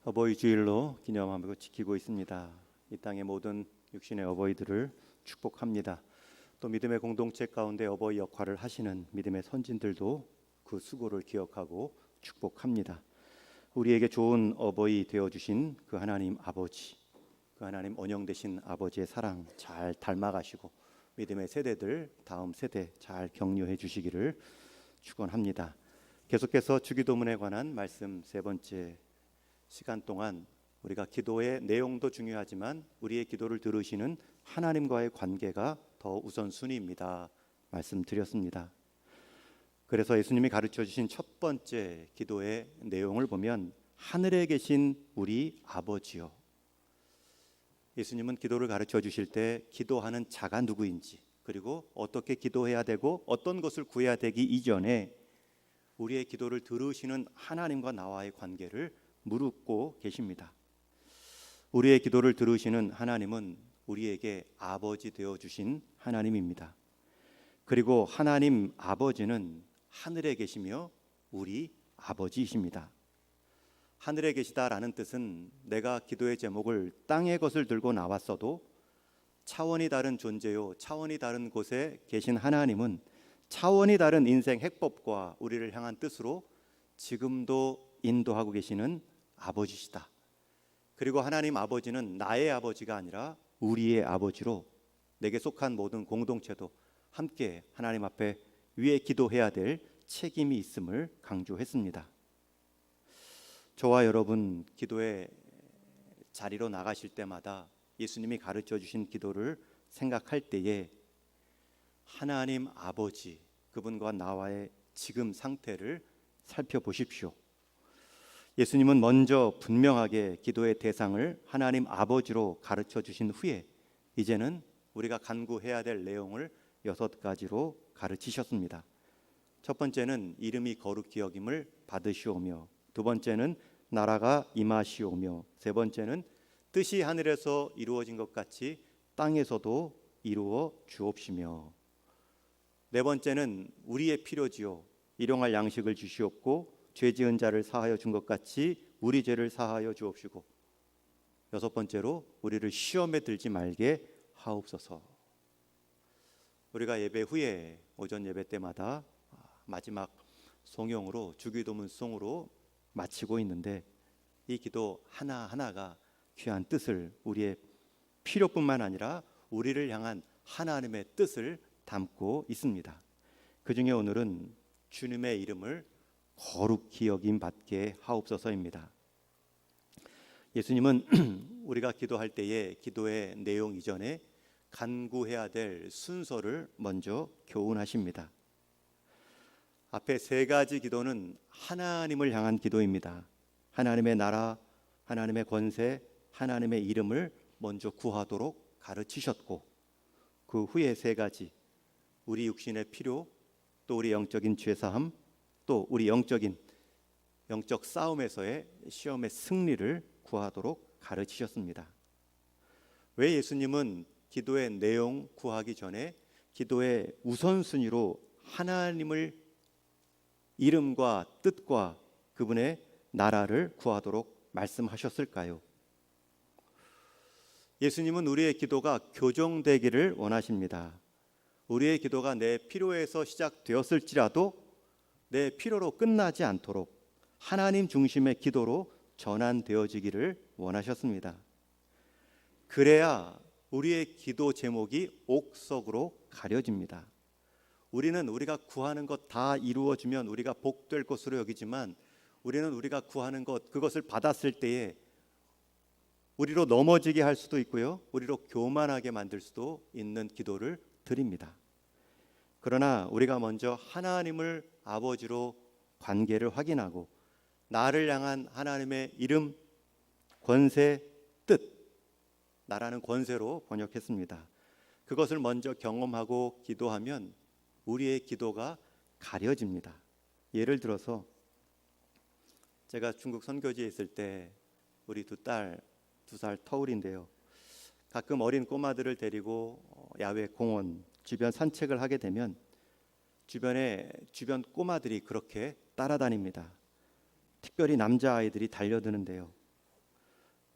어버이 주일로 기념하고 지키고 있습니다. 이 땅의 모든 육신의 어버이들을 축복합니다. 또 믿음의 공동체 가운데 어버이 역할을 하시는 믿음의 선진들도 그 수고를 기억하고 축복합니다. 우리에게 좋은 어버이 되어주신 그 하나님 아버지, 그 하나님 언영 되신 아버지의 사랑 잘 닮아가시고 믿음의 세대들 다음 세대 잘 격려해 주시기를 축원합니다. 계속해서 주기도문에 관한 말씀 세 번째 시간 동안 우리가 기도의 내용도 중요하지만 우리의 기도를 들으시는 하나님과의 관계가 더 우선순위입니다. 말씀드렸습니다. 그래서 예수님이 가르쳐 주신 첫 번째 기도의 내용을 보면 하늘에 계신 우리 아버지요. 예수님은 기도를 가르쳐 주실 때 기도하는 자가 누구인지 그리고 어떻게 기도해야 되고 어떤 것을 구해야 되기 이전에 우리의 기도를 들으시는 하나님과 나와의 관계를 묻고 계십니다. 우리의 기도를 들으시는 하나님은 우리에게 아버지 되어 주신 하나님입니다. 그리고 하나님 아버지는 하늘에 계시며 우리 아버지이십니다. 하늘에 계시다라는 뜻은 내가 기도의 제목을 땅의 것을 들고 나왔어도 차원이 다른 존재요, 차원이 다른 곳에 계신 하나님은 차원이 다른 인생 해법과 우리를 향한 뜻으로 지금도 인도하고 계시는 아버지시다. 그리고 하나님 아버지는 나의 아버지가 아니라 우리의 아버지로 내게 속한 모든 공동체도 함께 하나님 앞에 위에 기도해야 될 책임이 있음을 강조했습니다. 저와 여러분 기도의 자리로 나가실 때마다 예수님이 가르쳐 주신 기도를 생각할 때에 하나님 아버지 그분과 나와의 지금 상태를 살펴보십시오. 예수님은 먼저 분명하게 기도의 대상을 하나님 아버지로 가르쳐 주신 후에 이제는 우리가 간구해야 될 내용을 6가지로 가르치셨습니다. 첫 번째는 이름이 거룩히 여김을 받으시오며, 두 번째는 나라가 임하시오며, 세 번째는 뜻이 하늘에서 이루어진 것 같이 땅에서도 이루어 주옵시며, 네 번째는 우리의 필요지요 일용할 양식을 주시옵고 죄 지은 자를 사하여 준 것 같이 우리 죄를 사하여 주옵시고, 여섯 번째로 우리를 시험에 들지 말게 하옵소서. 우리가 예배 후에 오전 예배 때마다 마지막 송영으로 주기도문 송으로 마치고 있는데 이 기도 하나하나가 귀한 뜻을 우리의 필요뿐만 아니라 우리를 향한 하나님의 뜻을 담고 있습니다. 그 중에 오늘은 주님의 이름을 거룩히 여김 받게 하옵소서입니다. 예수님은 우리가 기도할 때에 기도의 내용 이전에 간구해야 될 순서를 먼저 교훈하십니다. 앞에 세 가지 기도는 하나님을 향한 기도입니다. 하나님의 나라, 하나님의 권세, 하나님의 이름을 먼저 구하도록 가르치셨고, 그 후에 세 가지 우리 육신의 필요, 또 우리 영적인 죄사함, 또 우리 영적 싸움에서의 시험의 승리를 구하도록 가르치셨습니다. 왜 예수님은 기도의 내용 구하기 전에 기도의 우선순위로 하나님을 이름과 뜻과 그분의 나라를 구하도록 말씀하셨을까요? 예수님은 우리의 기도가 교정되기를 원하십니다. 우리의 기도가 내 필요에서 시작되었을지라도 내 필요로 끝나지 않도록 하나님 중심의 기도로 전환되어지기를 원하셨습니다. 그래야 우리의 기도 제목이 옥석으로 가려집니다. 우리는 우리가 구하는 것 다 이루어지면 우리가 복될 것으로 여기지만 우리는 우리가 구하는 것 그것을 받았을 때에 우리로 넘어지게 할 수도 있고요, 우리로 교만하게 만들 수도 있는 기도를 드립니다. 그러나 우리가 먼저 하나님을 아버지로 관계를 확인하고 나를 향한 하나님의 이름, 권세, 뜻, 나라는 권세로 번역했습니다. 그것을 먼저 경험하고 기도하면 우리의 기도가 가려집니다. 예를 들어서 제가 중국 선교지에 있을 때 우리 두 살 터울인데요, 가끔 어린 꼬마들을 데리고 야외 공원 주변 산책을 하게 되면 주변 꼬마들이 그렇게 따라다닙니다. 특별히 남자아이들이 달려드는데요,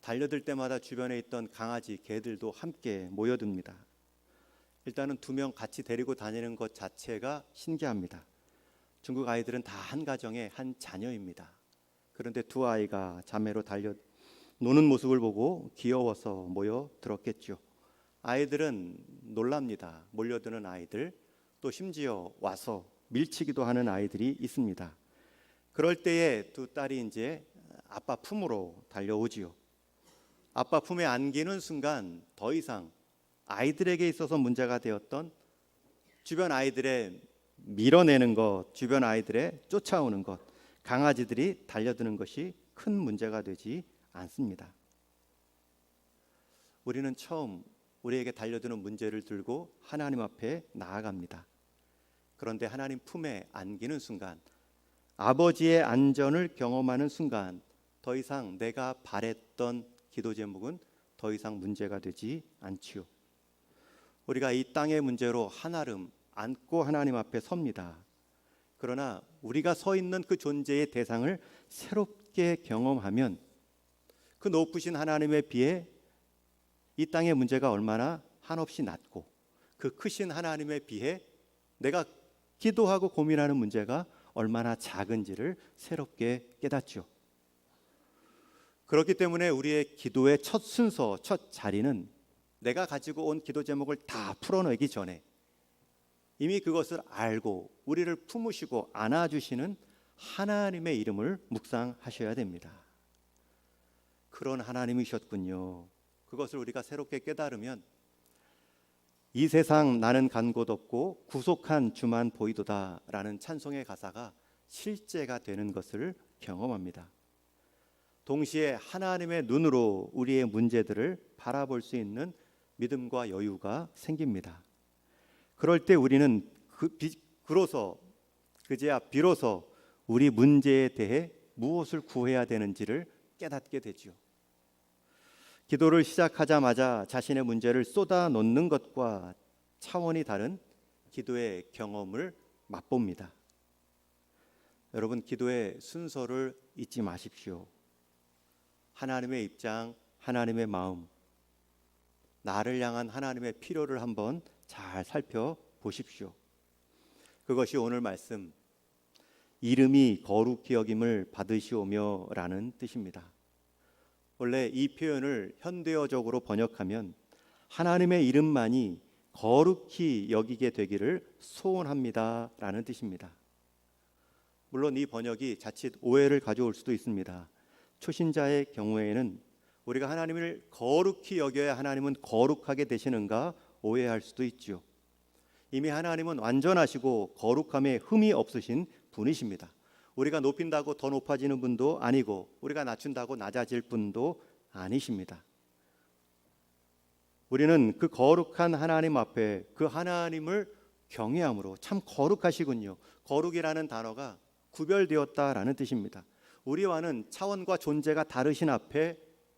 달려들 때마다 주변에 있던 강아지, 개들도 함께 모여듭니다. 일단은 2명 같이 데리고 다니는 것 자체가 신기합니다. 중국 아이들은 다 한 가정의 한 자녀입니다. 그런데 2아이가 자매로 달려 노는 모습을 보고 귀여워서 모여 들었겠죠. 아이들은 놀랍니다. 몰려드는 아이들, 또 심지어 와서 밀치기도 하는 아이들이 있습니다. 그럴 때에 2딸이 이제 아빠 품으로 달려오지요. 아빠 품에 안기는 순간 더 이상 아이들에게 있어서 문제가 되었던 주변 아이들의 밀어내는 것, 주변 아이들의 쫓아오는 것, 강아지들이 달려드는 것이 큰 문제가 되지 않습니다. 우리는 처음 우리에게 달려드는 문제를 들고 하나님 앞에 나아갑니다. 그런데 하나님 품에 안기는 순간, 아버지의 안전을 경험하는 순간 더 이상 내가 바랬던 기도 제목은 더 이상 문제가 되지 않지요. 우리가 이 땅의 문제로 한아름 안고 하나님 앞에 섭니다. 그러나 우리가 서 있는 그 존재의 대상을 새롭게 경험하면 그 높으신 하나님에 비해 이 땅의 문제가 얼마나 한없이 낮고 그 크신 하나님에 비해 내가 기도하고 고민하는 문제가 얼마나 작은지를 새롭게 깨닫죠. 그렇기 때문에 우리의 기도의 첫 순서, 첫 자리는 내가 가지고 온 기도 제목을 다 풀어내기 전에 이미 그것을 알고 우리를 품으시고 안아주시는 하나님의 이름을 묵상하셔야 됩니다. 그런 하나님이셨군요. 그것을 우리가 새롭게 깨달으면 이 세상 나는 간 곳 없고 구속한 주만 보이도다 라는 찬송의 가사가 실제가 되는 것을 경험합니다. 동시에 하나님의 눈으로 우리의 문제들을 바라볼 수 있는 믿음과 여유가 생깁니다. 그럴 때 우리는 그제야 비로소 우리 문제에 대해 무엇을 구해야 되는지를 깨닫게 되지요. 기도를 시작하자마자 자신의 문제를 쏟아놓는 것과 차원이 다른 기도의 경험을 맛봅니다. 여러분, 기도의 순서를 잊지 마십시오. 하나님의 입장, 하나님의 마음, 나를 향한 하나님의 필요를 한번 잘 살펴보십시오. 그것이 오늘 말씀 이름이 거룩히 여김을 받으시오며 라는 뜻입니다. 원래 이 표현을 현대어적으로 번역하면 하나님의 이름만이 거룩히 여기게 되기를 소원합니다 라는 뜻입니다. 물론 이 번역이 자칫 오해를 가져올 수도 있습니다. 초신자의 경우에는 우리가 하나님을 거룩히 여겨야 하나님은 거룩하게 되시는가 오해할 수도 있죠. 이미 하나님은 완전하시고 거룩함에 흠이 없으신 분이십니다. 우리가 높인다고 더 높아지는 분도 아니고 우리가 낮춘다고 낮아질 분도 아니십니다. 우리는 그 거룩한 하나님 앞에 그 하나님을 경외함으로 참 거룩하시군요. 거룩이라는 단어가 구별되었다라는 뜻입니다. 우리와는 차원과 존재가 다르신 앞에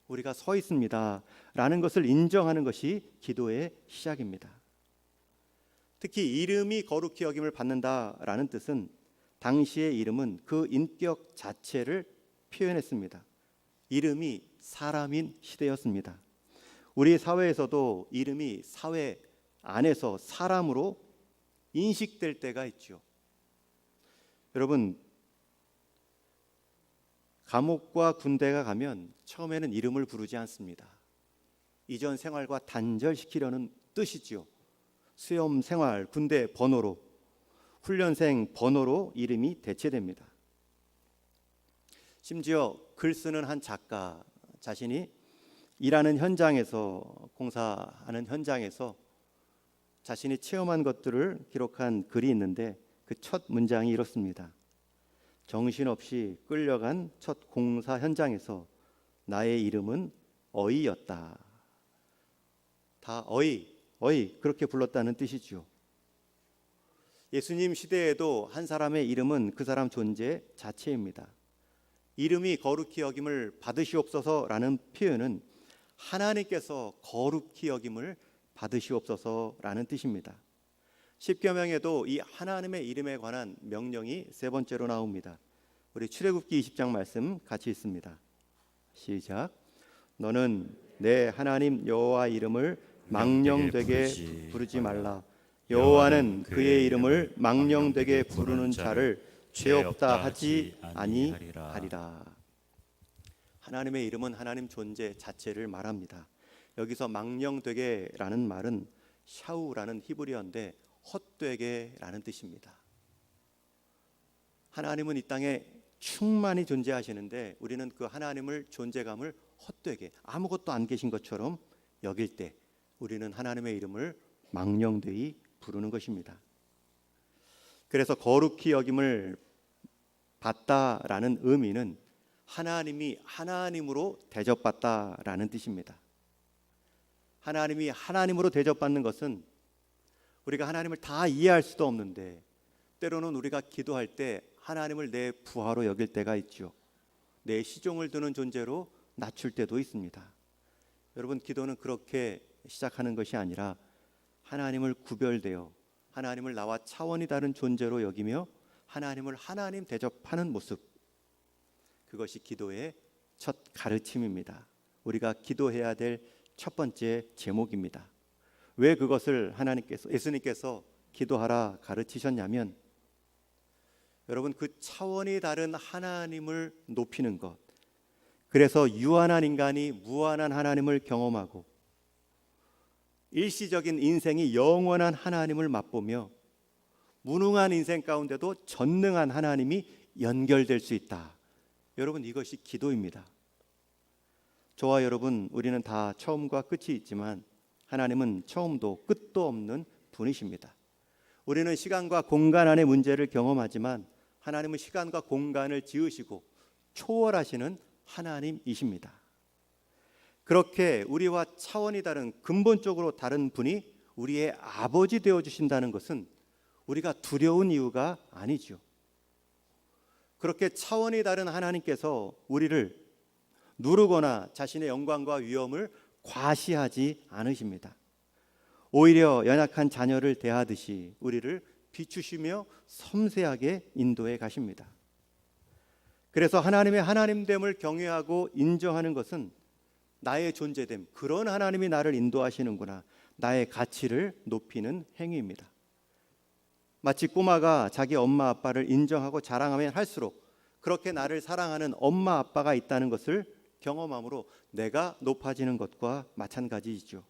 우리가 서 있습니다 라는 것을 인정하는 것이 기도의 시작입니다. 특히 이름이 거룩히 여김을 받는다라는 뜻은 당시의 이름은 그 인격 자체를 표현했습니다. 이름이 사람인 시대였습니다. 우리 사회에서도 이름이 사회 안에서 사람으로 인식될 때가 있죠. 여러분, 감옥과 군대가 가면 처음에는 이름을 부르지 않습니다. 이전 생활과 단절시키려는 뜻이지요. 수험 생활, 군대 번호로, 훈련생 번호로 이름이 대체됩니다. 심지어 글 쓰는 한 작가 자신이 일하는 현장에서, 공사하는 현장에서 자신이 체험한 것들을 기록한 글이 있는데 그 첫 문장이 이렇습니다. 정신없이 끌려간 첫 공사 현장에서 나의 이름은 어이였다. 다 어이 그렇게 불렀다는 뜻이죠. 예수님 시대에도 한 사람의 이름은 그 사람 존재 자체입니다. 이름이 거룩히 여김을 받으시옵소서라는 표현은 하나님께서 거룩히 여김을 받으시옵소서라는 뜻입니다. 십계명에도 이 하나님의 이름에 관한 명령이 3번째로 나옵니다. 우리 출애굽기 20장 말씀 같이 읽습니다. 시작. 너는 내 하나님 여호와 이름을 망령되게 부르지 말라. 여호와는 그의 이름을 망령되게 부르는 자를 죄 없다 하지 아니하리라. 하나님의 이름은 하나님 존재 자체를 말합니다. 여기서 망령되게라는 말은 샤우라는 히브리어인데 헛되게라는 뜻입니다. 하나님은 이 땅에 충만히 존재하시는데 우리는 그 하나님을 존재감을 헛되게 아무것도 안 계신 것처럼 여길 때 우리는 하나님의 이름을 망령되이 부르는 것입니다. 그래서 거룩히 여김을 받다라는 의미는 하나님이 하나님으로 대접받다라는 뜻입니다. 하나님이 하나님으로 대접받는 것은 우리가 하나님을 다 이해할 수도 없는데 때로는 우리가 기도할 때 하나님을 내 부하로 여길 때가 있죠. 내 시종을 두는 존재로 낮출 때도 있습니다. 여러분, 기도는 그렇게 시작하는 것이 아니라 하나님을 구별되어 하나님을 나와 차원이 다른 존재로 여기며 하나님을 하나님 대접하는 모습, 그것이 기도의 첫 가르침입니다. 우리가 기도해야 될 첫 번째 제목입니다. 왜 그것을 예수님께서 기도하라 가르치셨냐면, 여러분, 그 차원이 다른 하나님을 높이는 것, 그래서 유한한 인간이 무한한 하나님을 경험하고 일시적인 인생이 영원한 하나님을 맛보며 무능한 인생 가운데도 전능한 하나님이 연결될 수 있다. 여러분, 이것이 기도입니다. 저와 여러분, 우리는 다 처음과 끝이 있지만 하나님은 처음도 끝도 없는 분이십니다. 우리는 시간과 공간 안의 문제를 경험하지만 하나님은 시간과 공간을 지으시고 초월하시는 하나님이십니다. 그렇게 우리와 차원이 다른, 근본적으로 다른 분이 우리의 아버지 되어 주신다는 것은 우리가 두려운 이유가 아니죠. 그렇게 차원이 다른 하나님께서 우리를 누르거나 자신의 영광과 위엄을 과시하지 않으십니다. 오히려 연약한 자녀를 대하듯이 우리를 비추시며 섬세하게 인도해 가십니다. 그래서 하나님의 하나님됨을 경외하고 인정하는 것은 나의 존재됨, 그런 하나님이 나를 인도하시는구나, 나의 가치를 높이는 행위입니다. 마치 꼬마가 자기 엄마 아빠를 인정하고 자랑하면 할수록 그렇게 나를 사랑하는 엄마 아빠가 있다는 것을 경험함으로 내가 높아지는 것과 마찬가지이죠.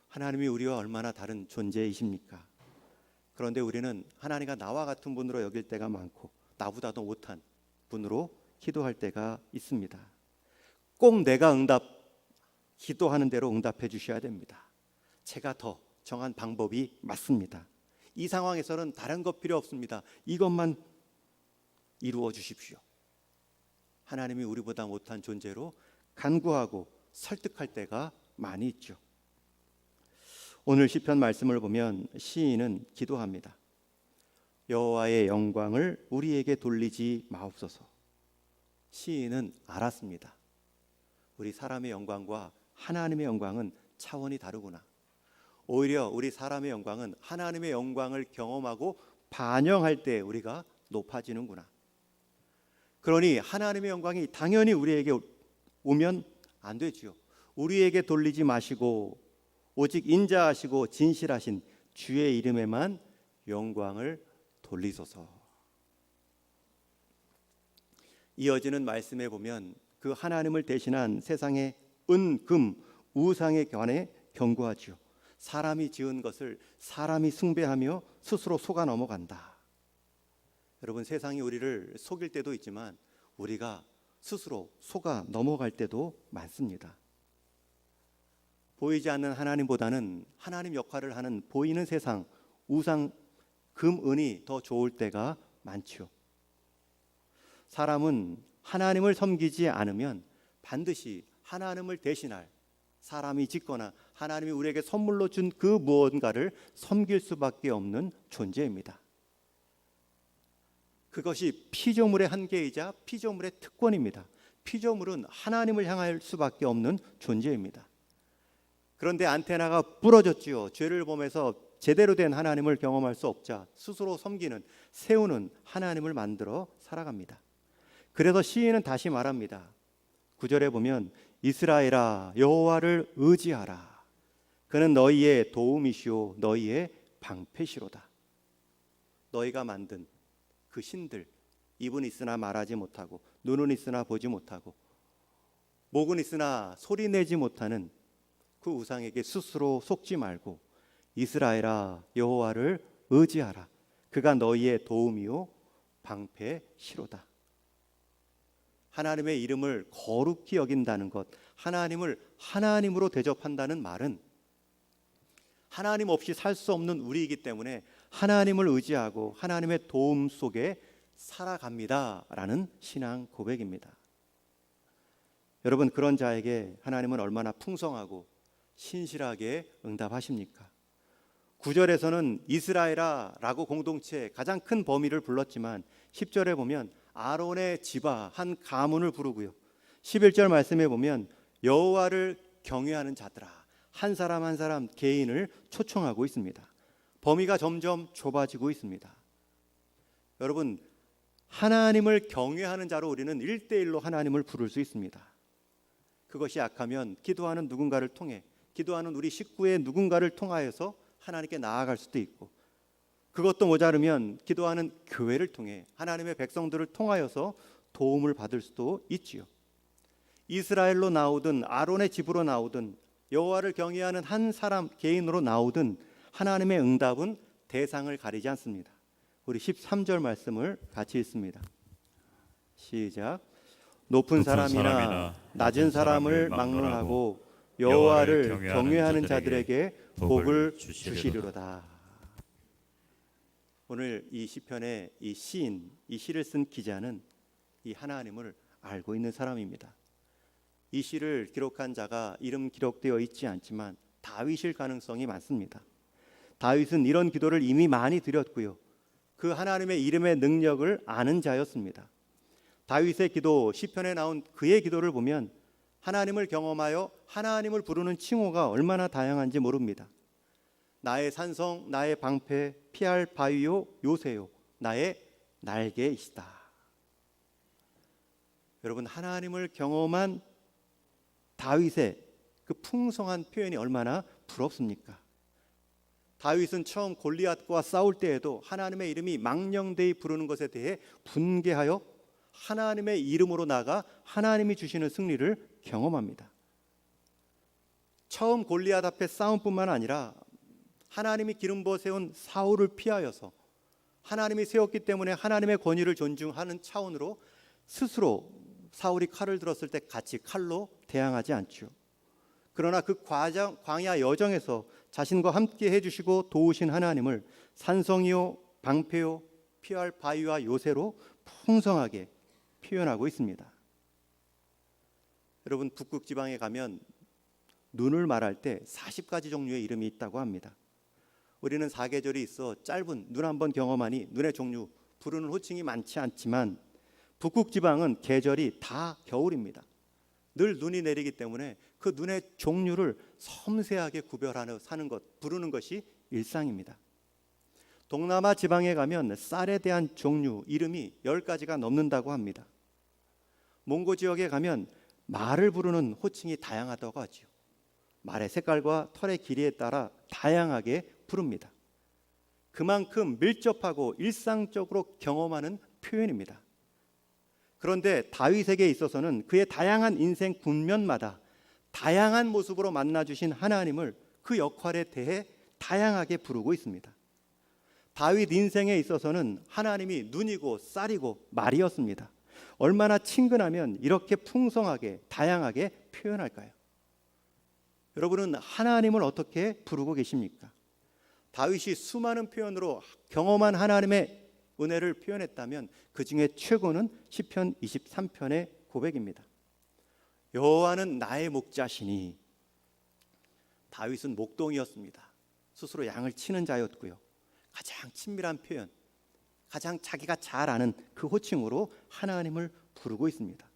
하나님이 우리와 얼마나 다른 존재이십니까? 그런데 우리는 하나님과 나와 같은 분으로 여길 때가 많고 나보다도 못한 분으로 기도할 때가 있습니다. 꼭 내가 기도하는 대로 응답해 주셔야 됩니다. 제가 더 정한 방법이 맞습니다. 이 상황에서는 다른 것 필요 없습니다. 이것만 이루어 주십시오. 하나님이 우리보다 못한 존재로 간구하고 설득할 때가 많이 있죠. 오늘 시편 말씀을 보면 시인은 기도합니다. 여호와의 영광을 우리에게 돌리지 마옵소서. 시인은 알았습니다. 우리 사람의 영광과 하나님의 영광은 차원이 다르구나. 오히려 우리 사람의 영광은 하나님의 영광을 경험하고 반영할 때 우리가 높아지는구나. 그러니 하나님의 영광이 당연히 우리에게 오면 안 되지요. 우리에게 돌리지 마시고 오직 인자하시고 진실하신 주의 이름에만 영광을 돌리소서. 이어지는 말씀에 보면 그 하나님을 대신한 세상의 은, 금, 우상에 관해 경고하지요. 사람이 지은 것을 사람이 숭배하며 스스로 속아 넘어간다. 여러분, 세상이 우리를 속일 때도 있지만 우리가 스스로 속아 넘어갈 때도 많습니다. 보이지 않는 하나님보다는 하나님 역할을 하는 보이는 세상, 우상, 금, 은이 더 좋을 때가 많죠. 사람은 하나님을 섬기지 않으면 반드시 하나님을 대신할 사람이 짓거나 하나님이 우리에게 선물로 준 그 무언가를 섬길 수밖에 없는 존재입니다. 그것이 피조물의 한계이자 피조물의 특권입니다. 피조물은 하나님을 향할 수밖에 없는 존재입니다. 그런데 안테나가 부러졌지요. 죄를 범해서 제대로 된 하나님을 경험할 수 없자 스스로 섬기는, 세우는 하나님을 만들어 살아갑니다. 그래서 시인은 다시 말합니다. 9절에 보면 이스라엘아 여호와를 의지하라. 그는 너희의 도움이시오 너희의 방패시로다. 너희가 만든 그 신들, 입은 있으나 말하지 못하고 눈은 있으나 보지 못하고 목은 있으나 소리 내지 못하는 그 우상에게 스스로 속지 말고 이스라엘아 여호와를 의지하라. 그가 너희의 도움이요 방패시로다. 하나님의 이름을 거룩히 여긴다는 것, 하나님을 하나님으로 대접한다는 말은 하나님 없이 살 수 없는 우리이기 때문에 하나님을 의지하고 하나님의 도움 속에 살아갑니다라는 신앙 고백입니다. 여러분, 그런 자에게 하나님은 얼마나 풍성하고 신실하게 응답하십니까? 9절에서는 이스라엘아 라고 공동체의 가장 큰 범위를 불렀지만 10절에 보면 아론의 지바 한 가문을 부르고요, 11절 말씀에 보면 여호와를 경외하는 자들아 한 사람 한 사람 개인을 초청하고 있습니다. 범위가 점점 좁아지고 있습니다. 여러분, 하나님을 경외하는 자로 우리는 1대1로 하나님을 부를 수 있습니다. 그것이 약하면 기도하는 누군가를 통해, 기도하는 우리 식구의 누군가를 통하여서 하나님께 나아갈 수도 있고, 그것도 모자르면 기도하는 교회를 통해 하나님의 백성들을 통하여서 도움을 받을 수도 있지요. 이스라엘로 나오든 아론의 집으로 나오든 여호와를 경외하는 한 사람 개인으로 나오든 하나님의 응답은 대상을 가리지 않습니다. 우리 13절 말씀을 같이 읽습니다. 시작. 높은 사람이나 낮은 사람을 막론하고 여호와를 경외하는 자들에게 복을 주시리로다. 오늘 이 시편의 이 시인, 이 시를 쓴 기자는 이 하나님을 알고 있는 사람입니다. 이 시를 기록한 자가 이름 기록되어 있지 않지만 다윗일 가능성이 많습니다. 다윗은 이런 기도를 이미 많이 드렸고요, 그 하나님의 이름의 능력을 아는 자였습니다. 다윗의 기도, 시편에 나온 그의 기도를 보면 하나님을 경험하여 하나님을 부르는 칭호가 얼마나 다양한지 모릅니다. 나의 산성, 나의 방패, 피할 바위요 요새요, 나의 날개이시다. 여러분, 하나님을 경험한 다윗의 그 풍성한 표현이 얼마나 부럽습니까? 다윗은 처음 골리앗과 싸울 때에도 하나님의 이름이 망령되이 부르는 것에 대해 분개하여 하나님의 이름으로 나가 하나님이 주시는 승리를 경험합니다. 처음 골리앗 앞에 싸움뿐만 아니라 하나님이 기름 부어 세운 사울을 피하여서 하나님이 세웠기 때문에 하나님의 권위를 존중하는 차원으로 스스로 사울이 칼을 들었을 때 같이 칼로 대항하지 않죠. 그러나 그 광야 여정에서 자신과 함께 해주시고 도우신 하나님을 산성이요 방패요 피할 바위와 요새로 풍성하게 표현하고 있습니다. 여러분, 북극 지방에 가면 눈을 말할 때 40가지 종류의 이름이 있다고 합니다. 우리는 사계절이 있어 짧은 눈 한번 경험하니 눈의 종류, 부르는 호칭이 많지 않지만 북극 지방은 계절이 다 겨울입니다. 늘 눈이 내리기 때문에 그 눈의 종류를 섬세하게 구별하는 사는 것, 부르는 것이 일상입니다. 동남아 지방에 가면 쌀에 대한 종류, 이름이 10가지가 넘는다고 합니다. 몽고 지역에 가면 말을 부르는 호칭이 다양하다고 하죠. 말의 색깔과 털의 길이에 따라 다양하게 부릅니다. 그만큼 밀접하고 일상적으로 경험하는 표현입니다. 그런데 다윗에게 있어서는 그의 다양한 인생 국면마다 다양한 모습으로 만나주신 하나님을 그 역할에 대해 다양하게 부르고 있습니다. 다윗 인생에 있어서는 하나님이 눈이고 쌀이고 말이었습니다. 얼마나 친근하면 이렇게 풍성하게 다양하게 표현할까요? 여러분은 하나님을 어떻게 부르고 계십니까? 다윗이 수많은 표현으로 경험한 하나님의 은혜를 표현했다면 그 중에 최고는 시편 23편의 고백입니다. 여호와는 나의 목자시니. 다윗은 목동이었습니다. 스스로 양을 치는 자였고요, 가장 친밀한 표현, 가장 자기가 잘 아는 그 호칭으로 하나님을 부르고 있습니다.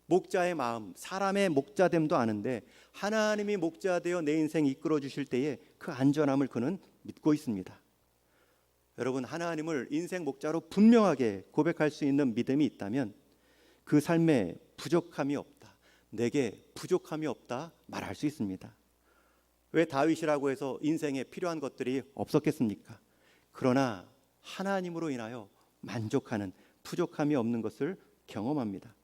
목자의 마음, 사람의 목자됨도 아는데 하나님이 목자되어 내 인생 이끌어 주실 때에 그 안전함을 그는 믿고 있습니다. 여러분, 하나님을 인생 목자로 분명하게 고백할 수 있는 믿음이 있다면 그 삶에 부족함이 없다, 내게 부족함이 없다 말할 수 있습니다. 왜 다윗이라고 해서 인생에 필요한 것들이 없었겠습니까? 그러나 하나님으로 인하여 만족하는, 부족함이 없는 것을 경험합니다.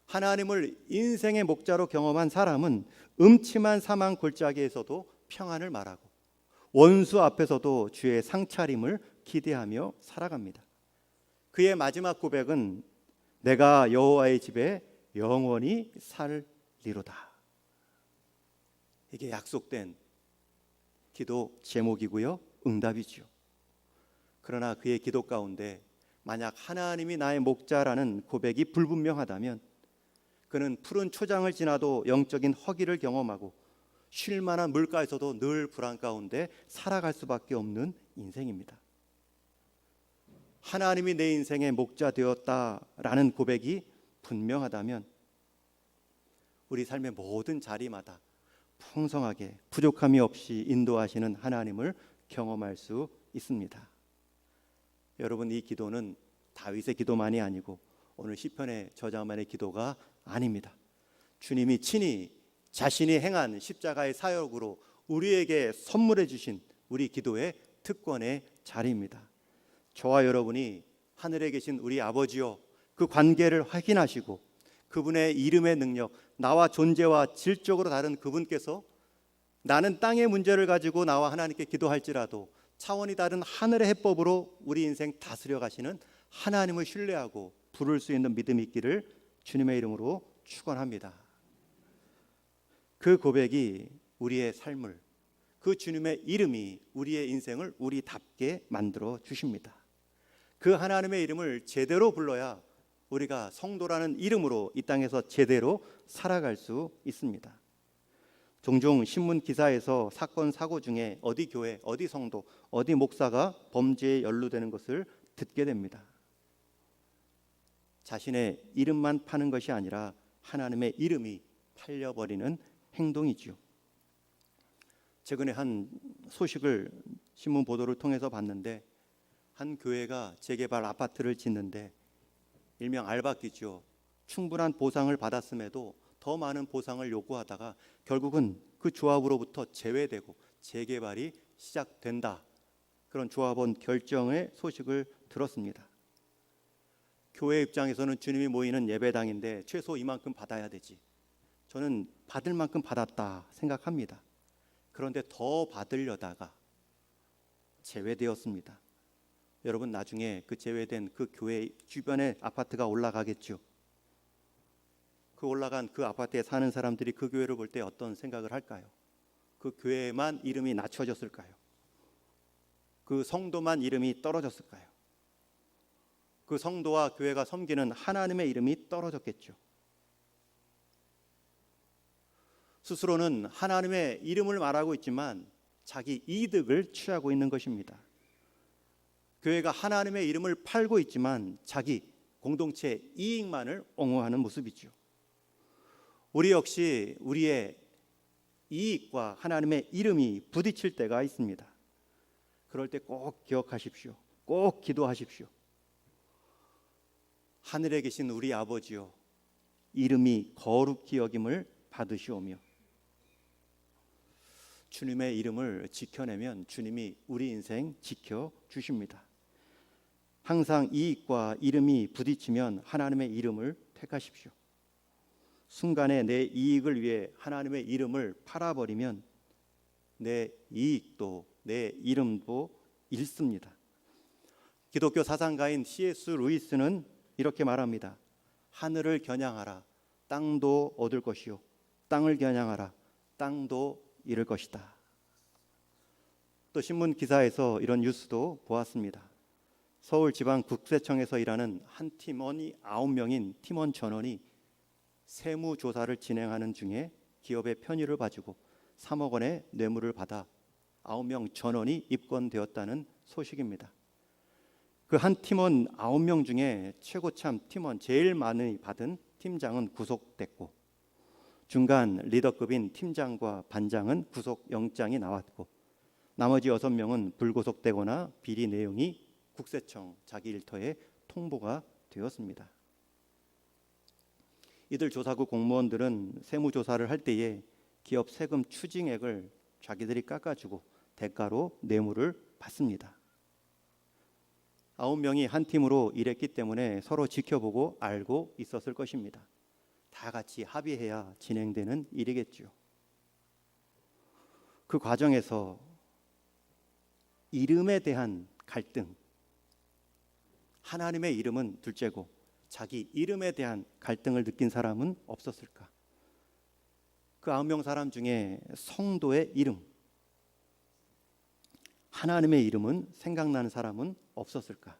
하나님을 인생의 목자로 경험한 사람은 음침한 사망 골짜기에서도 평안을 말하고 원수 앞에서도 주의 상차림을 기대하며 살아갑니다. 그의 마지막 고백은 내가 여호와의 집에 영원히 살리로다. 이게 약속된 기도 제목이고요, 응답이죠. 그러나 그의 기도 가운데 만약 하나님이 나의 목자라는 고백이 불분명하다면 그는 푸른 초장을 지나도 영적인 허기를 경험하고 쉴 만한 물가에서도 늘 불안 가운데 살아갈 수밖에 없는 인생입니다. 하나님이 내 인생의 목자 되었다라는 고백이 분명하다면 우리 삶의 모든 자리마다 풍성하게 부족함이 없이 인도하시는 하나님을 경험할 수 있습니다. 여러분, 이 기도는 다윗의 기도만이 아니고 오늘 시편의 저자만의 기도가 아닙니다. 주님이 친히 자신이 행한 십자가의 사역으로 우리에게 선물해 주신 우리 기도의 특권의 자리입니다. 저와 여러분이 하늘에 계신 우리 아버지요, 그 관계를 확인하시고 그분의 이름의 능력, 나와 존재와 질적으로 다른 그분께서 나는 땅의 문제를 가지고 나와 하나님께 기도할지라도 차원이 다른 하늘의 해법으로 우리 인생 다스려 가시는 하나님을 신뢰하고 부를 수 있는 믿음이 있기를 주님의 이름으로 축원합니다. 그 고백이 우리의 삶을, 그 주님의 이름이 우리의 인생을 우리답게 만들어 주십니다. 그 하나님의 이름을 제대로 불러야 우리가 성도라는 이름으로 이 땅에서 제대로 살아갈 수 있습니다. 종종 신문 기사에서 사건 사고 중에 어디 교회, 어디 성도, 어디 목사가 범죄에 연루되는 것을 듣게 됩니다. 자신의 이름만 파는 것이 아니라 하나님의 이름이 팔려버리는 행동이지요. 최근에 한 소식을 신문 보도를 통해서 봤는데 한 교회가 재개발 아파트를 짓는데 일명 알박기죠. 충분한 보상을 받았음에도 더 많은 보상을 요구하다가 결국은 그 조합으로부터 제외되고 재개발이 시작된다. 그런 조합원 결정의 소식을 들었습니다. 교회 입장에서는 주님이 모이는 예배당인데 최소 이만큼 받아야 되지. 저는 받을 만큼 받았다 생각합니다. 그런데 더 받으려다가 제외되었습니다. 여러분, 나중에 그 제외된 그 교회 주변에 아파트가 올라가겠죠. 그 올라간 그 아파트에 사는 사람들이 그 교회를 볼 때 어떤 생각을 할까요? 그 교회만 이름이 낮춰졌을까요? 그 성도만 이름이 떨어졌을까요? 그 성도와 교회가 섬기는 하나님의 이름이 떨어졌겠죠. 스스로는 하나님의 이름을 말하고 있지만 자기 이득을 취하고 있는 것입니다. 교회가 하나님의 이름을 팔고 있지만 자기 공동체 이익만을 옹호하는 모습이죠. 우리 역시 우리의 이익과 하나님의 이름이 부딪힐 때가 있습니다. 그럴 때 꼭 기억하십시오. 꼭 기도하십시오. 하늘에 계신 우리 아버지요, 이름이 거룩히 여김을 받으시오며 주님의 이름을 지켜내면 주님이 우리 인생 지켜주십니다. 항상 이익과 이름이 부딪히면 하나님의 이름을 택하십시오. 순간에 내 이익을 위해 하나님의 이름을 팔아버리면 내 이익도 내 이름도 잃습니다. 기독교 사상가인 C.S. 루이스는 이렇게 말합니다. 하늘을 겨냥하라, 땅도 얻을 것이요, 땅을 겨냥하라, 땅도 잃을 것이다. 또 신문 기사에서 이런 뉴스도 보았습니다. 서울지방국세청에서 일하는 한 팀원이 9명인 팀원 전원이 세무조사를 진행하는 중에 기업의 편의를 봐주고 3억 원의 뇌물을 받아 9명 전원이 입건되었다는 소식입니다. 그 한 팀원 9명 중에 최고참 팀원 제일 많이 받은 팀장은 구속됐고 중간 리더급인 팀장과 반장은 구속영장이 나왔고 나머지 6명은 불구속되거나 비리 내용이 국세청 자기 일터에 통보가 되었습니다. 이들 조사국 공무원들은 세무조사를 할 때에 기업 세금 추징액을 자기들이 깎아주고 대가로 뇌물을 받습니다. 9명이 한 팀으로 일했기 때문에 서로 지켜보고 알고 있었을 것입니다. 다 같이 합의해야 진행되는 일이겠죠. 그 과정에서 이름에 대한 갈등, 하나님의 이름은 둘째고 자기 이름에 대한 갈등을 느낀 사람은 없었을까? 그 9명 사람 중에 성도의 이름, 하나님의 이름은 생각나는 사람은 없었을까?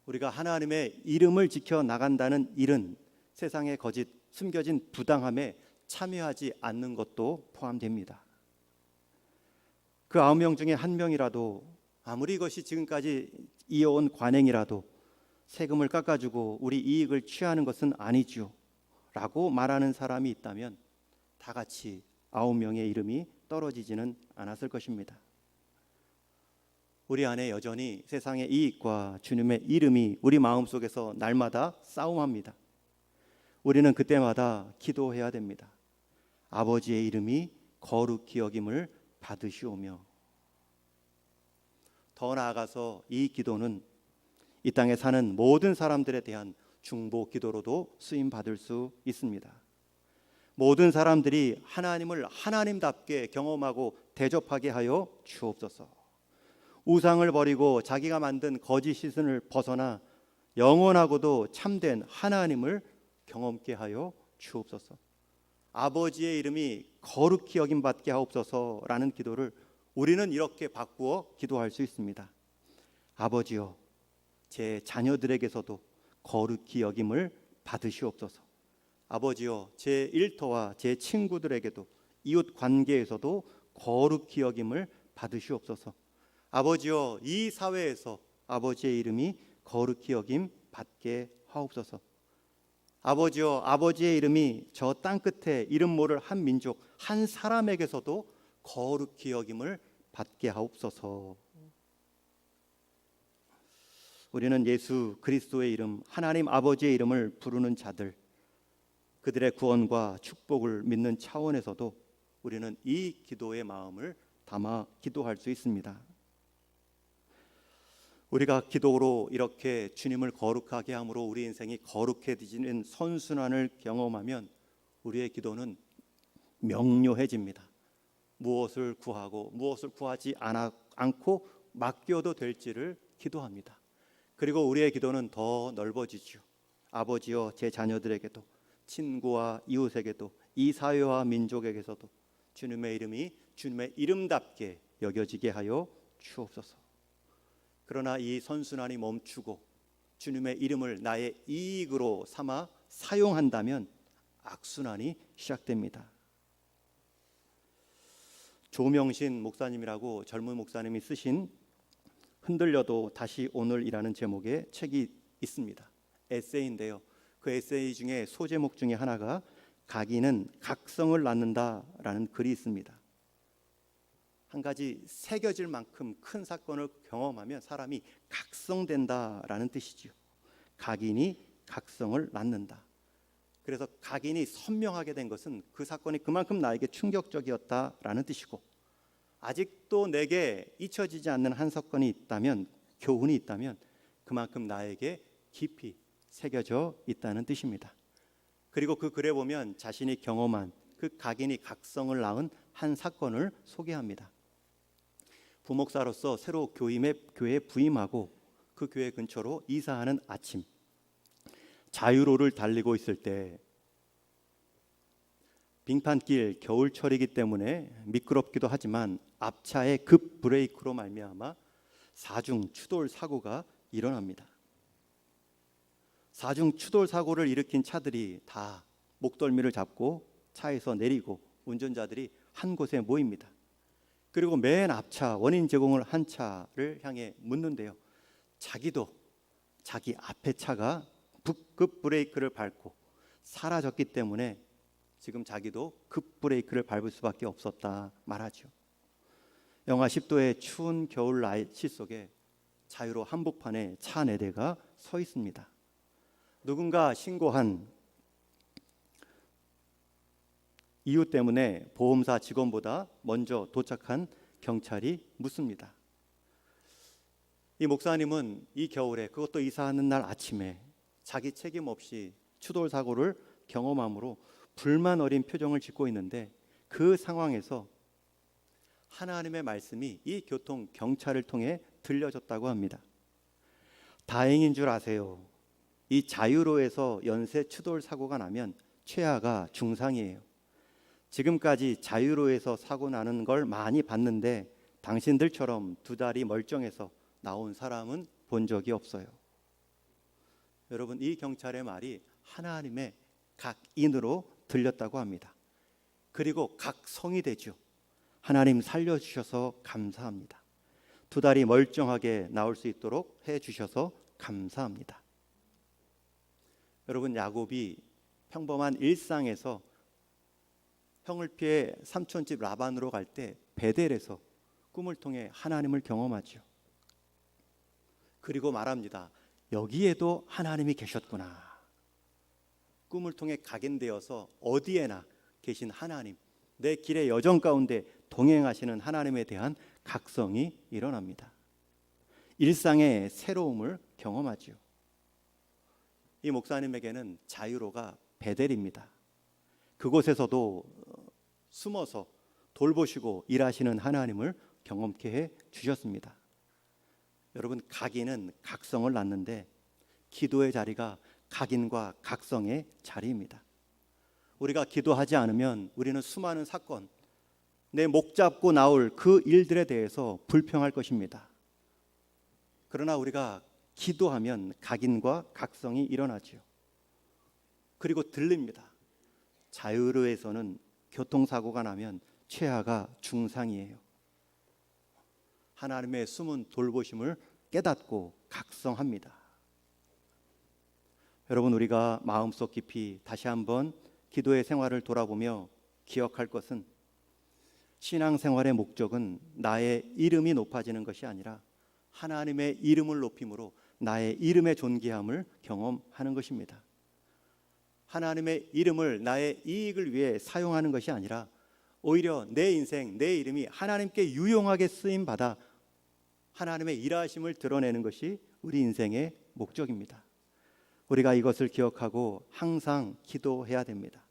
우리가 하나님의 이름을 지켜 나간다는 일은 세상의 거짓, 숨겨진 부당함에 참여하지 않는 것도 포함됩니다. 그 9명 중에 한 명이라도 아무리 이것이 지금까지 이어온 관행이라도 세금을 깎아주고 우리 이익을 취하는 것은 아니죠 라고 말하는 사람이 있다면 다 같이 9명의 이름이 떨어지지는 않았을 것입니다. 우리 안에 여전히 세상의 이익과 주님의 이름이 우리 마음속에서 날마다 싸움합니다. 우리는 그때마다 기도해야 됩니다. 아버지의 이름이 거룩히 여김을 받으시오며. 더 나아가서 이 기도는 이 땅에 사는 모든 사람들에 대한 중보 기도로도 쓰임 받을 수 있습니다. 모든 사람들이 하나님을 하나님답게 경험하고 대접하게 하여 주옵소서. 우상을 버리고 자기가 만든 거짓 시선을 벗어나 영원하고도 참된 하나님을 경험케 하여 주옵소서. 아버지의 이름이 거룩히 여김 받게 하옵소서라는 기도를 우리는 이렇게 바꾸어 기도할 수 있습니다. 아버지여, 제 자녀들에게서도 거룩히 여김을 받으시옵소서. 아버지여, 제 일터와 제 친구들에게도 이웃 관계에서도 거룩히 여김을 받으시옵소서. 아버지여, 이 사회에서 아버지의 이름이 거룩히 여김 받게 하옵소서. 아버지여, 아버지의 이름이 저 땅끝에 이름 모를 한 민족, 한 사람에게서도 거룩히 여김을 받게 하옵소서. 우리는 예수 그리스도의 이름, 하나님 아버지의 이름을 부르는 자들, 그들의 구원과 축복을 믿는 차원에서도 우리는 이 기도의 마음을 담아 기도할 수 있습니다. 우리가 기도로 이렇게 주님을 거룩하게 함으로 우리 인생이 거룩해지는 선순환을 경험하면 우리의 기도는 명료해집니다. 무엇을 구하고 무엇을 구하지 않고 맡겨도 될지를 기도합니다. 그리고 우리의 기도는 더 넓어지죠. 아버지여, 제 자녀들에게도, 친구와 이웃에게도, 이 사회와 민족에게서도 주님의 이름이 주님의 이름답게 여겨지게 하여 주옵소서. 그러나 이 선순환이 멈추고 주님의 이름을 나의 이익으로 삼아 사용한다면 악순환이 시작됩니다. 조명신 목사님이라고 젊은 목사님이 쓰신 흔들려도 다시 오늘이라는 제목의 책이 있습니다. 에세이인데요. 그 에세이 중에 소제목 중에 하나가 각인은 각성을 낳는다라는 글이 있습니다. 한 가지 새겨질 만큼 큰 사건을 경험하면 사람이 각성된다라는 뜻이죠. 각인이 각성을 낳는다. 그래서 각인이 선명하게 된 것은 그 사건이 그만큼 나에게 충격적이었다라는 뜻이고, 아직도 내게 잊혀지지 않는 한 사건이 있다면, 교훈이 있다면 그만큼 나에게 깊이 새겨져 있다는 뜻입니다. 그리고 그 글에 보면 자신이 경험한 그 각인이 각성을 낳은 한 사건을 소개합니다. 부목사로서 새로 교회에 부임하고 그 교회 근처로 이사하는 아침, 자유로를 달리고 있을 때 빙판길 겨울철이기 때문에 미끄럽기도 하지만 앞차의 급 브레이크로 말미암아 사중 추돌 사고가 일어납니다. 사중 추돌 사고를 일으킨 차들이 다 목덜미를 잡고 차에서 내리고 운전자들이 한 곳에 모입니다. 그리고 맨 앞차, 원인 제공을 한 차를 향해 묻는데요. 자기도 자기 앞에 차가 급 브레이크를 밟고 사라졌기 때문에 지금 자기도 급 브레이크를 밟을 수밖에 없었다 말하죠. 영하 10도의 추운 겨울 날씨 속에 자유로 한복판에 차 4대가 서 있습니다. 누군가 신고한 이유 때문에 보험사 직원보다 먼저 도착한 경찰이 묻습니다. 이 목사님은 이 겨울에, 그것도 이사하는 날 아침에 자기 책임 없이 추돌 사고를 경험함으로 불만 어린 표정을 짓고 있는데, 그 상황에서 하나님의 말씀이 이 교통 경찰을 통해 들려졌다고 합니다. 다행인 줄 아세요. 이 자유로에서 연쇄 추돌 사고가 나면 최하가 중상이에요. 지금까지 자유로에서 사고 나는 걸 많이 봤는데 당신들처럼 두 다리 멀쩡해서 나온 사람은 본 적이 없어요. 여러분, 이 경찰의 말이 하나님의 각인으로 들렸다고 합니다. 그리고 각성이 되죠. 하나님 살려주셔서 감사합니다. 두 다리 멀쩡하게 나올 수 있도록 해주셔서 감사합니다. 여러분, 야곱이 평범한 일상에서 형을 피해 삼촌집 라반으로 갈 때 베델에서 꿈을 통해 하나님을 경험하죠. 그리고 말합니다. 여기에도 하나님이 계셨구나. 꿈을 통해 각인되어서 어디에나 계신 하나님, 내 길의 여정 가운데 동행하시는 하나님에 대한 각성이 일어납니다. 일상의 새로움을 경험하죠. 이 목사님에게는 자유로가 베델입니다. 그곳에서도 숨어서 돌보시고 일하시는 하나님을 경험케 해 주셨습니다. 여러분, 각인은 각성을 낳는데 기도의 자리가 각인과 각성의 자리입니다. 우리가 기도하지 않으면 우리는 수많은 사건, 내 목 잡고 나올 그 일들에 대해서 불평할 것입니다. 그러나 우리가 기도하면 각인과 각성이 일어나죠. 그리고 들립니다. 자유로에서는 교통사고가 나면 최하가 중상이에요. 하나님의 숨은 돌보심을 깨닫고 각성합니다. 여러분, 우리가 마음속 깊이 다시 한번 기도의 생활을 돌아보며 기억할 것은, 신앙생활의 목적은 나의 이름이 높아지는 것이 아니라 하나님의 이름을 높임으로 나의 이름의 존귀함을 경험하는 것입니다. 하나님의 이름을 나의 이익을 위해 사용하는 것이 아니라 오히려 내 인생, 내 이름이 하나님께 유용하게 쓰임받아 하나님의 일하심을 드러내는 것이 우리 인생의 목적입니다. 우리가 이것을 기억하고 항상 기도해야 됩니다.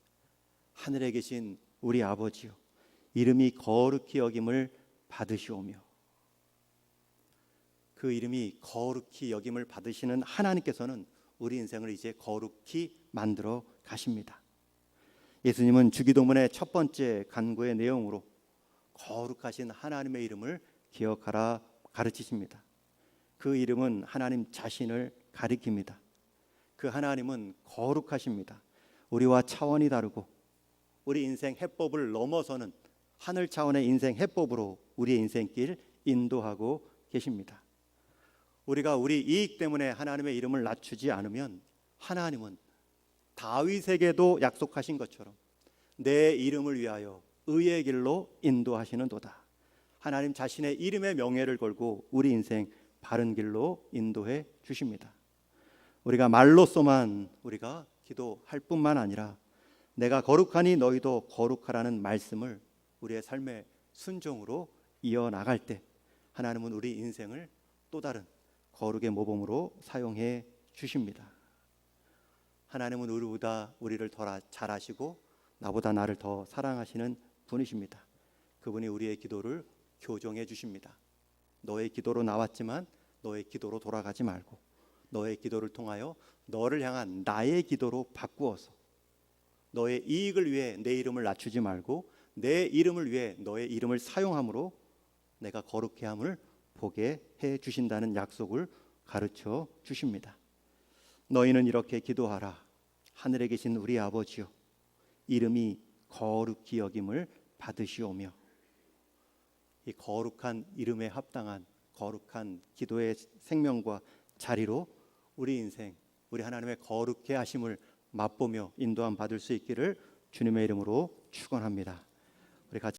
하늘에 계신 우리 아버지요, 이름이 거룩히 여김을 받으시오며. 그 이름이 거룩히 여김을 받으시는 하나님께서는 우리 인생을 이제 거룩히 만들어 가십니다. 예수님은 주기도문의 첫 번째 간구의 내용으로 거룩하신 하나님의 이름을 기억하라 가르치십니다. 그 이름은 하나님 자신을 가리킵니다. 그 하나님은 거룩하십니다. 우리와 차원이 다르고 우리 인생 해법을 넘어서는 하늘 차원의 인생 해법으로 우리의 인생길 인도하고 계십니다. 우리가 우리 이익 때문에 하나님의 이름을 낮추지 않으면 하나님은 다윗에게도 약속하신 것처럼 내 이름을 위하여 의의 길로 인도하시는도다. 하나님 자신의 이름의 명예를 걸고 우리 인생 바른 길로 인도해 주십니다. 우리가 말로서만 우리가 기도할 뿐만 아니라 내가 거룩하니 너희도 거룩하라는 말씀을 우리의 삶의 순종으로 이어나갈 때 하나님은 우리 인생을 또 다른 거룩의 모범으로 사용해 주십니다. 하나님은 우리보다 우리를 더 잘 아시고 나보다 나를 더 사랑하시는 분이십니다. 그분이 우리의 기도를 교정해 주십니다. 너의 기도로 나왔지만 너의 기도로 돌아가지 말고 너의 기도를 통하여 너를 향한 나의 기도로 바꾸어서 너의 이익을 위해 내 이름을 낮추지 말고 내 이름을 위해 너의 이름을 사용함으로 내가 거룩해함을 보게 해 주신다는 약속을 가르쳐 주십니다. 너희는 이렇게 기도하라. 하늘에 계신 우리 아버지요, 이름이 거룩히 여김을 받으시오며. 이 거룩한 이름에 합당한 거룩한 기도의 생명과 자리로 우리 인생, 우리 하나님의 거룩해 하심을 맛보며 인도함 받을 수 있기를 주님의 이름으로 축원합니다. 우리 같이